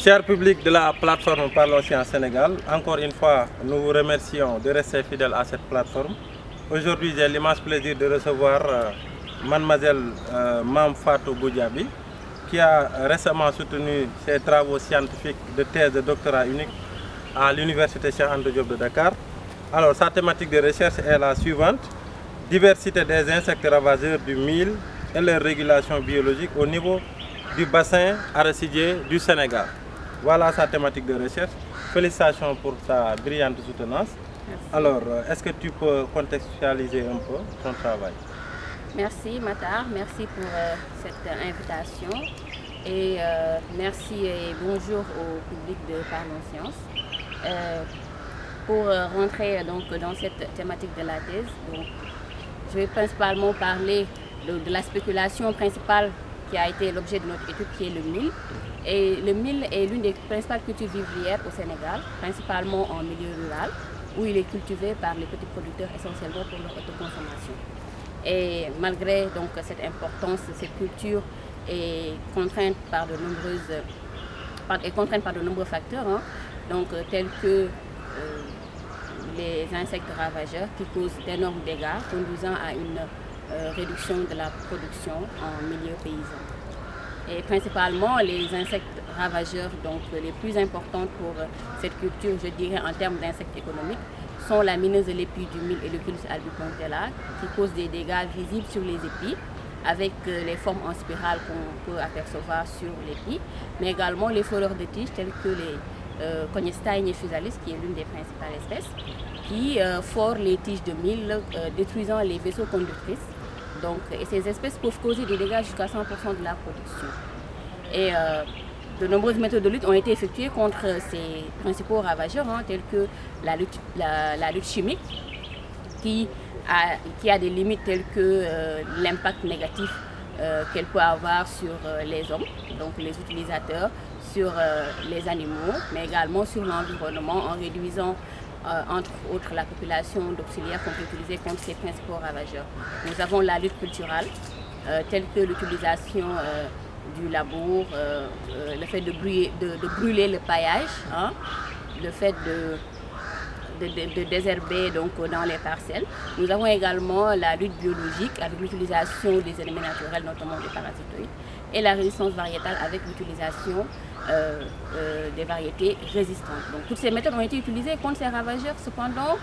Cher public de la plateforme Parlons Sciences Sénégal, encore une fois, nous vous remercions de rester fidèles à cette plateforme. Aujourd'hui, j'ai l'immense plaisir de recevoir mademoiselle Mame Fatou Goudiaby, qui a récemment soutenu ses travaux scientifiques de thèse de doctorat unique à l'Université Cheikh Anta Diop de Dakar. Alors, sa thématique de recherche est la suivante: diversité des insectes ravageurs du mil et leur régulation biologique au niveau du bassin arachidier du Sénégal. Voilà sa thématique de recherche. Félicitations pour sa brillante soutenance. Merci. Alors, est-ce que tu peux contextualiser un peu ton travail? Merci Matar, merci pour cette invitation et merci et bonjour au public de Parlons Sciences. Pour rentrer donc dans cette thématique de la thèse, donc, je vais principalement parler de la spéculation principale qui a été l'objet de notre étude, qui est le mil. Et le mil est l'une des principales cultures vivrières au Sénégal, principalement en milieu rural, où il est cultivé par les petits producteurs essentiellement pour leur autoconsommation. Et malgré donc cette importance, cette culture est contrainte par de nombreux facteurs, hein, donc, tels que les insectes ravageurs qui causent d'énormes dégâts, conduisant à une réduction de la production en milieu paysan. Et principalement les insectes ravageurs, donc les plus importants pour cette culture, je dirais en termes d'insectes économiques, sont la mineuse de l'épi du mil et le Pilus albicontella, qui causent des dégâts visibles sur les épis, avec les formes en spirale qu'on peut apercevoir sur l'épi, mais également les fleurs de tiges telles que les Conjesta ignephysalis, qui est l'une des principales espèces, qui forent les tiges de mil, détruisant les vaisseaux conductrices. Donc, et ces espèces peuvent causer des dégâts jusqu'à 100% de la production. Et de nombreuses méthodes de lutte ont été effectuées contre ces principaux ravageurs, hein, telles que la lutte chimique, qui a des limites telles que l'impact négatif qu'elle peut avoir sur les hommes, donc les utilisateurs, sur les animaux, mais également sur l'environnement, en réduisant entre autres la population d'auxiliaires qu'on peut utiliser contre ces principaux ravageurs. Nous avons la lutte culturelle, telle que l'utilisation du labour, le fait de brûler le paillage, hein, le fait de désherber donc, dans les parcelles. Nous avons également la lutte biologique avec l'utilisation des éléments naturels, notamment des parasitoïdes, et la résistance variétale avec l'utilisation des variétés résistantes. Donc, toutes ces méthodes ont été utilisées contre ces ravageurs. Cependant,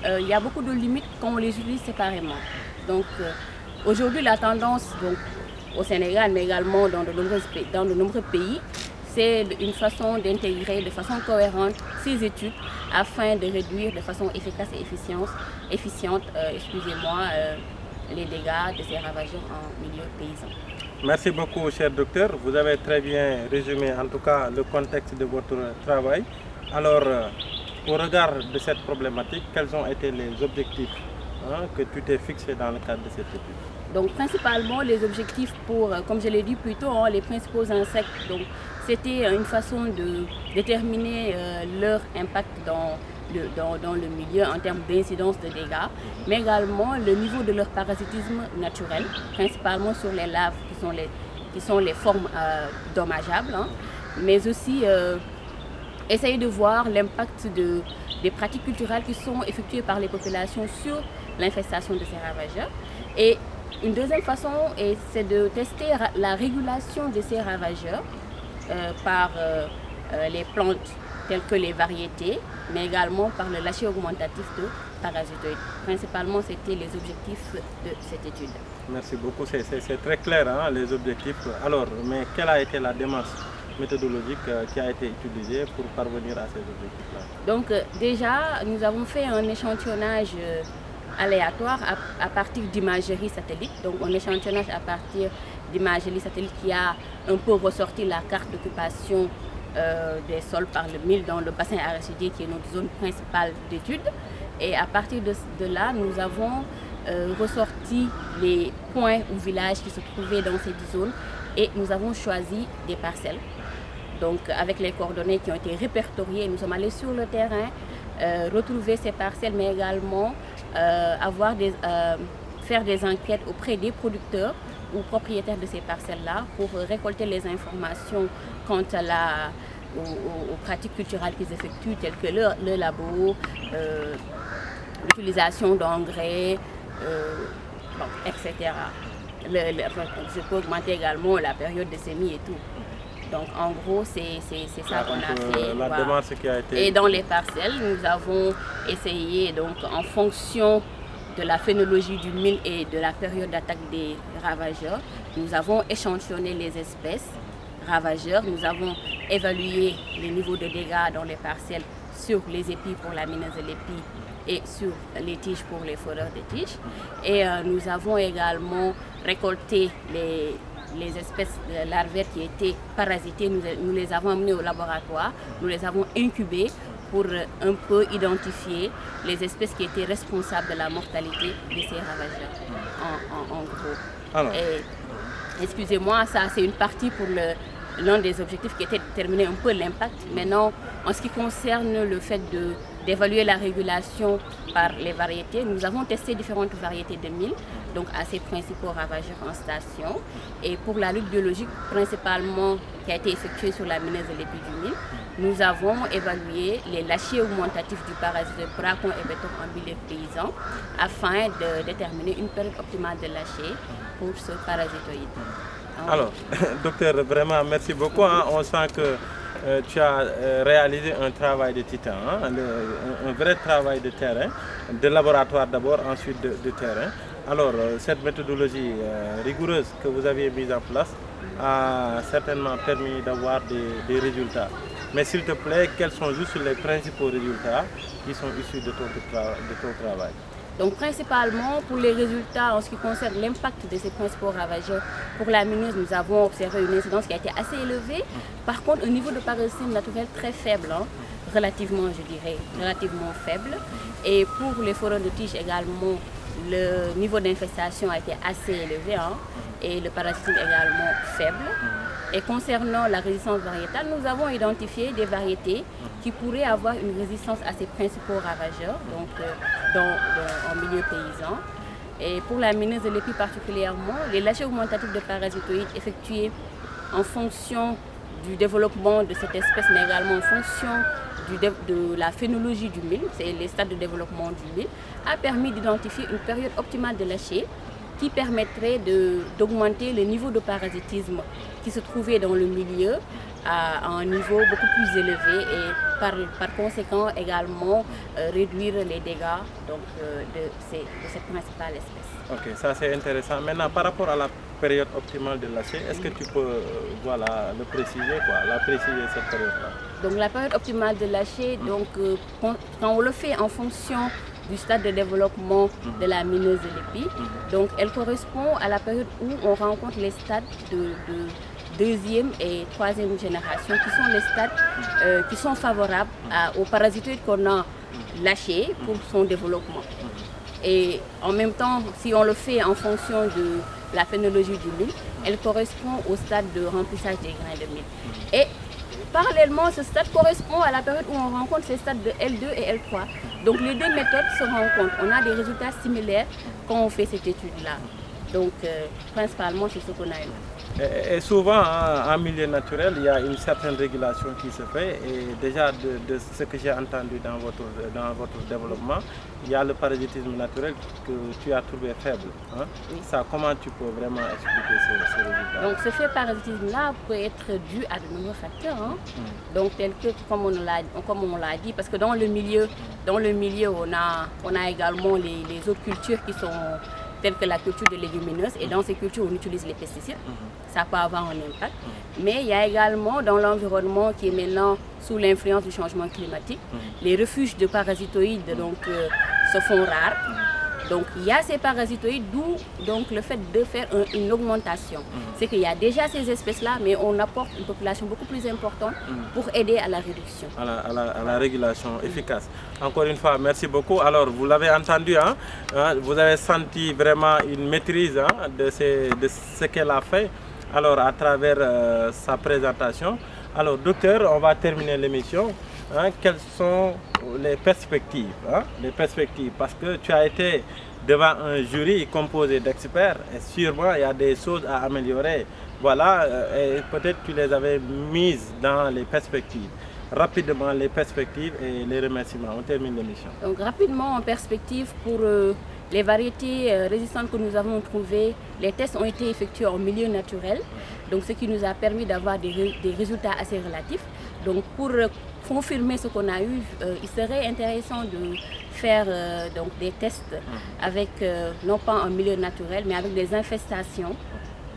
il y a beaucoup de limites quand on les utilise séparément. Donc, aujourd'hui, la tendance donc, au Sénégal, mais également dans de nombreux pays, c'est une façon d'intégrer de façon cohérente ces études afin de réduire de façon efficace et efficiente les dégâts de ces ravageurs en milieu paysan. Merci beaucoup, cher docteur. Vous avez très bien résumé en tout cas le contexte de votre travail. Alors, au regard de cette problématique, quels ont été les objectifs que tu t'es fixés dans le cadre de cette étude? Donc, principalement, les objectifs pour, comme je l'ai dit plus tôt, hein, les principaux insectes, c'était une façon de déterminer leur impact dans le milieu en termes d'incidence de dégâts, mais également le niveau de leur parasitisme naturel, principalement sur les larves qui sont les formes dommageables, hein, mais aussi essayer de voir l'impact des pratiques culturelles qui sont effectuées par les populations sur l'infestation de ces ravageurs. Et une deuxième façon, c'est de tester la régulation de ces ravageurs par les plantes telles que les variétés, mais également par le lâcher augmentatif de parasitoïdes. Principalement, c'était les objectifs de cette étude. Merci beaucoup, c'est très clair, hein, les objectifs. Alors, mais quelle a été la démarche méthodologique qui a été utilisée pour parvenir à ces objectifs-là? Donc, déjà, nous avons fait un échantillonnage aléatoire à partir d'imagerie satellite. Donc, un échantillonnage à partir d'imagerie satellite qui a un peu ressorti la carte d'occupation des sols par le mil dans le bassin arachidier qui est notre zone principale d'étude. Et à partir de là, nous avons ressorti les points ou villages qui se trouvaient dans cette zone et nous avons choisi des parcelles. Donc avec les coordonnées qui ont été répertoriées, nous sommes allés sur le terrain, retrouver ces parcelles, mais également faire des enquêtes auprès des producteurs ou propriétaires de ces parcelles-là pour récolter les informations quant à aux pratiques culturelles qu'ils effectuent, telles que le labo, l'utilisation d'engrais, etc. Je peux augmenter également la période de semis et tout. Donc en gros, c'est ça qu'on a fait. La démarche qui a été... Et dans les parcelles, nous avons essayé, donc en fonction de la phénologie du mil et de la période d'attaque des ravageurs, nous avons échantillonné les espèces ravageurs, nous avons évalué les niveaux de dégâts dans les parcelles sur les épis pour la mineuse de l'épi et sur les tiges pour les foreurs de tiges. Et nous avons également récolté les espèces larvaires qui étaient parasitées, nous les avons amenées au laboratoire, nous les avons incubées pour un peu identifier les espèces qui étaient responsables de la mortalité de ces ravageurs, en gros. Alors. Excusez-moi, ça c'est une partie pour l'un des objectifs qui était de déterminer un peu l'impact. Maintenant, en ce qui concerne le fait d'évaluer la régulation par les variétés, nous avons testé différentes variétés de mil, donc à ces principaux ravageurs en station. Et pour la lutte biologique, principalement qui a été effectuée sur la mineuse de l'épi du mil, nous avons évalué les lâchers augmentatifs du parasite de bracon et béton en milieu paysan afin de déterminer une période optimale de lâcher pour ce parasitoïde. Alors, docteur, vraiment merci beaucoup. On sent que tu as réalisé un travail de titan, un vrai travail de terrain, de laboratoire d'abord, ensuite de terrain. Alors, cette méthodologie rigoureuse que vous aviez mise en place a certainement permis d'avoir des résultats. Mais s'il te plaît, quels sont juste les principaux résultats qui sont issus de ton travail? Donc principalement pour les résultats en ce qui concerne l'impact de ces principaux ravageurs, pour la mineuse, nous avons observé une incidence qui a été assez élevée. Par contre, au niveau de parasitisme naturel très faible, relativement je dirais, relativement faible. Et pour les foreurs de tiges également, le niveau d'infestation a été assez élevé et le parasitisme également faible. Et concernant la résistance variétale, nous avons identifié des variétés qui pourraient avoir une résistance à ces principaux ravageurs, donc en milieu paysan. Et pour la mineuse de l'épi particulièrement, les lâchers augmentatifs de parasitoïdes effectués en fonction du développement de cette espèce, mais également en fonction de la phénologie du mil, c'est les stades de développement du mil, a permis d'identifier une période optimale de lâcher qui permettrait d'augmenter le niveau de parasitisme qui se trouvait dans le milieu à un niveau beaucoup plus élevé et par conséquent également réduire les dégâts de cette principale espèce. Ok, ça c'est intéressant. Maintenant, par rapport à la période optimale de lâcher, est-ce que tu peux le préciser, cette période-là? Donc la période optimale de lâcher, donc, quand on le fait en fonction du stade de développement de la mineuse de l'épi, donc elle correspond à la période où on rencontre les stades de deuxième et troisième génération, qui sont les stades qui sont favorables aux parasitoïdes qu'on a lâchés pour son développement. Et en même temps, si on le fait en fonction de la phénologie du mil, elle correspond au stade de remplissage des grains de mil. Et parallèlement, ce stade correspond à la période où on rencontre ces stades de L2 et L3. Donc les deux méthodes se rencontrent. On a des résultats similaires quand on fait cette étude-là. Donc principalement, c'est ce qu'on a eu. Et souvent, en milieu naturel, il y a une certaine régulation qui se fait. Et déjà, de ce que j'ai entendu dans votre développement, il y a le parasitisme naturel que tu as trouvé faible. Oui. Ça, comment tu peux vraiment expliquer ces résultats? Donc, ce fait parasitisme-là peut être dû à de nombreux facteurs. Donc, tel que, comme on l'a dit, parce que dans le milieu, on a également les autres cultures qui sont telles que la culture de légumineuses, et dans ces cultures on utilise les pesticides, ça peut avoir un impact. Mais il y a également dans l'environnement qui est maintenant sous l'influence du changement climatique, les refuges de parasitoïdes se font rares. Donc il y a ces parasitoïdes, d'où donc le fait de faire une augmentation. C'est qu'il y a déjà ces espèces-là, mais on apporte une population beaucoup plus importante pour aider à la réduction. À la régulation efficace. Encore une fois, merci beaucoup. Alors vous l'avez entendu, vous avez senti vraiment une maîtrise de ce qu'elle a fait alors, à travers sa présentation. Alors docteur, on va terminer l'émission. Quelles sont les perspectives, parce que tu as été devant un jury composé d'experts et sûrement il y a des choses à améliorer Voilà, et peut-être tu les avais mises dans les perspectives. Rapidement, les perspectives et les remerciements. On termine l'émission. Donc rapidement, en perspective, pour les variétés résistantes que nous avons trouvées, les tests ont été effectués en milieu naturel, donc ce qui nous a permis d'avoir des résultats assez relatifs. Donc pour confirmer ce qu'on a eu, il serait intéressant de faire donc des tests avec, non pas en milieu naturel, mais avec des infestations.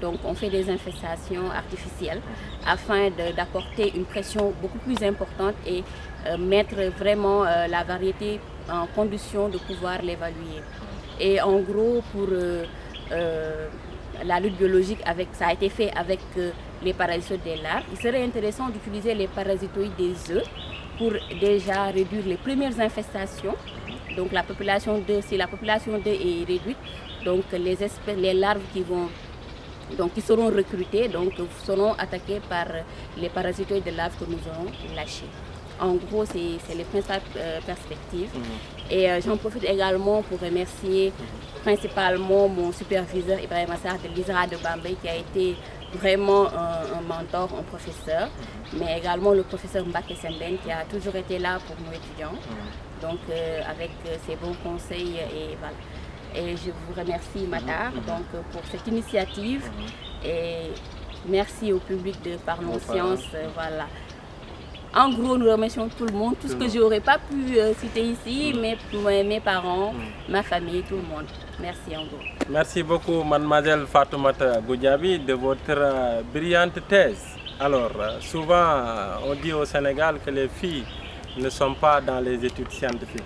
Donc on fait des infestations artificielles afin d'apporter une pression beaucoup plus importante et mettre vraiment la variété en condition de pouvoir l'évaluer. Et en gros, pour la lutte biologique, ça a été fait avec les parasitoïdes des larves. Il serait intéressant d'utiliser les parasitoïdes des œufs pour déjà réduire les premières infestations. Donc la population d'œufs, si la population d'œufs est réduite, donc les larves qui seront recrutées, donc seront attaquées par les parasitoïdes de larves que nous aurons lâchés. En gros, c'est les principales perspectives. Et j'en profite également pour remercier principalement mon superviseur Ibrahim Assar de l'ISRA de Bambey, qui a été vraiment un mentor, un professeur, mais également le professeur Mbake Semben qui a toujours été là pour nos étudiants, donc avec ses bons conseils et voilà. Et je vous remercie Matar donc, pour cette initiative et merci au public de Parlons Sciences. Voilà. En gros, nous remercions tout le monde, tout ce que je n'aurais pas pu citer ici, mes parents, ma famille, tout le monde. Merci en gros. Merci beaucoup mademoiselle Fatoumata Goudiaby de votre brillante thèse. Alors, souvent on dit au Sénégal que les filles ne sont pas dans les études scientifiques.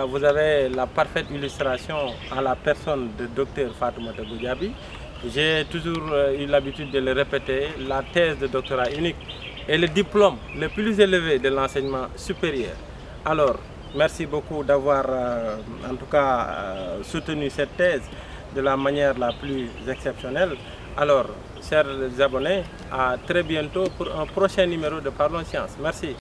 Vous avez la parfaite illustration à la personne de Dr Fatoumata Goudiaby. J'ai toujours eu l'habitude de le répéter, la thèse de doctorat unique est le diplôme le plus élevé de l'enseignement supérieur. Alors, merci beaucoup d'avoir en tout cas soutenu cette thèse de la manière la plus exceptionnelle. Alors, chers abonnés, à très bientôt pour un prochain numéro de Parlons Sciences. Merci.